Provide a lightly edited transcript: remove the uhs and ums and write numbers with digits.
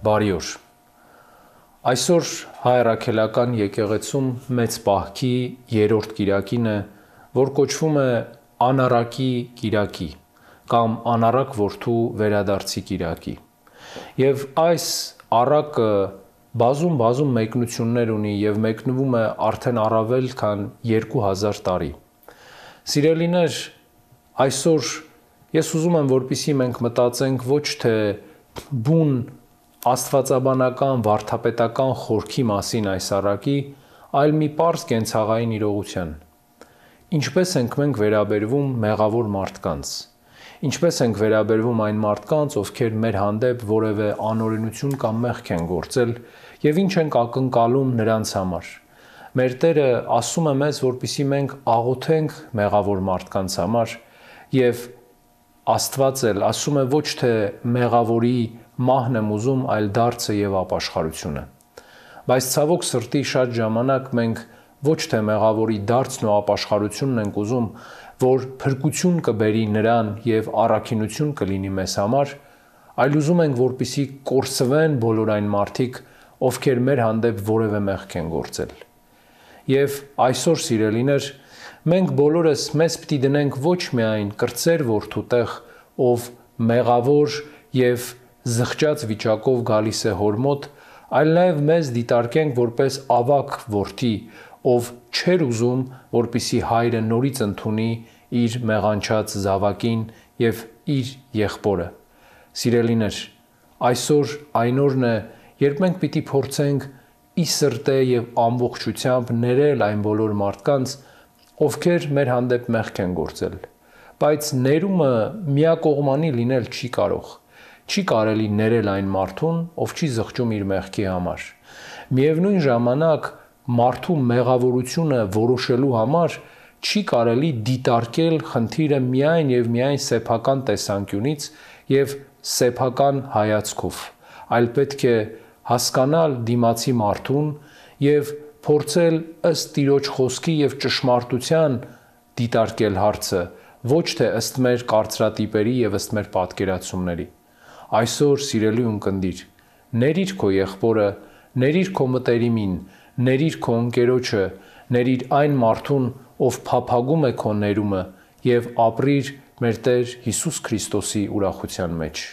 Բարի օր։ Այսօր հայ առաքելական եկեղեցում մեծ պահքի երրորդ կիրակին է, որ կոչվում է անառակի կիրակի կամ անառակ որդու վերադարձի կիրակի։ Եվ այս առակը բազում մեկնություններ ունի եւ մեկնվում է արդեն առավել քան 2000 տարի։ Սիրելիներ, այսօր ես ուզում եմ, որպեսզի մենք մտածենք ոչ թե բուն աստվածաբանական, վարդապետական խորքի մասին այս առակի, այլ մի պարզ կենցաղային իրողության։ Ինչպես ենք մենք վերաբերվում մեղավոր մարդկանց։ Ինչպես ենք վերաբերվում այն մարդկանց, ովքեր մեր հանդեպ որևէ անօրենություն կամ մեղք են գործել, եւ ինչ ենք ակնկալում նրանց համար։ Մեր Տերը ասում է մեզ, որպեսզի մենք աղոթենք մեղավոր մարդկանց համար, եւ Աստված էլ ասում է ոչ թե մեղավորի մահն եմ ուզում, այլ դարձը եւ ապաշխարությունը։ Բայց ցավոք սրտի շատ ժամանակ մենք ոչ թե մեղավորի դարձն ու ապաշխարությունն ենք ուզում, որ փրկություն կբերի նրան եւ առաքինություն կլինի մեզ համար, այլ ուզում ենք, որպեսզի կորսվեն բոլոր այն մարդիկ, ովքեր մեր հանդեպ որևէ մեղք են գործել։ Եվ այսօր, սիրելիներ, մենք բոլորս մեզ պիտի դնենք ոչ միայն կրտսեր որդու տեղ, ով մեղավոր եւ զղջած վիճակով գալիս է հոր մոտ, այլ նաև մեզ դիտարկենք որպես ավագ որդի, ով չէր ուզում, որպեսզի հայրը նորից ընդունի իր մեղանչած զավակին եւ իր եղբորը։ Սիրելիներ, այսօր այն օրն է, երբ մենք պիտի փորձենք ի սրտե եւ ամբողջությամբ ներել այն բոլոր մարդկանց, ովքեր մեր հանդեպ մեղք են գործել, բայց ներումը միակողմանի լինել չի կարող։ Չի կարելի ներել այն մարդուն, ով չի զղջում իր մեղքի համար։ Միևնույն ժամանակ մարդու մեղավորությունը որոշելու համար չի կարելի դիտարկել խնդիրը միայն եւ միայն սեփական տեսանկյունից եւ սեփական հայացքով, այլ պետք է հասկանալ դիմացի մարդուն եւ փորձել ըստ Տիրոջ խոսքի եւ ճշմարտության դիտարկել հարցը, ոչ թե ըստ մեր կարծրատիպերի եւ ըստ մեր պատկերացումների։ Այսօր, սիրելի ունկնդիր, ներիր քո եղբորը, ներիր քո մտերիմին, ներիր քո ընկերոջը, ներիր այն մարդուն, ով փափագում է քո ներումը, եւ ապրիր մեր Տեր Հիսուս Քրիստոսի ուրախության մեջ։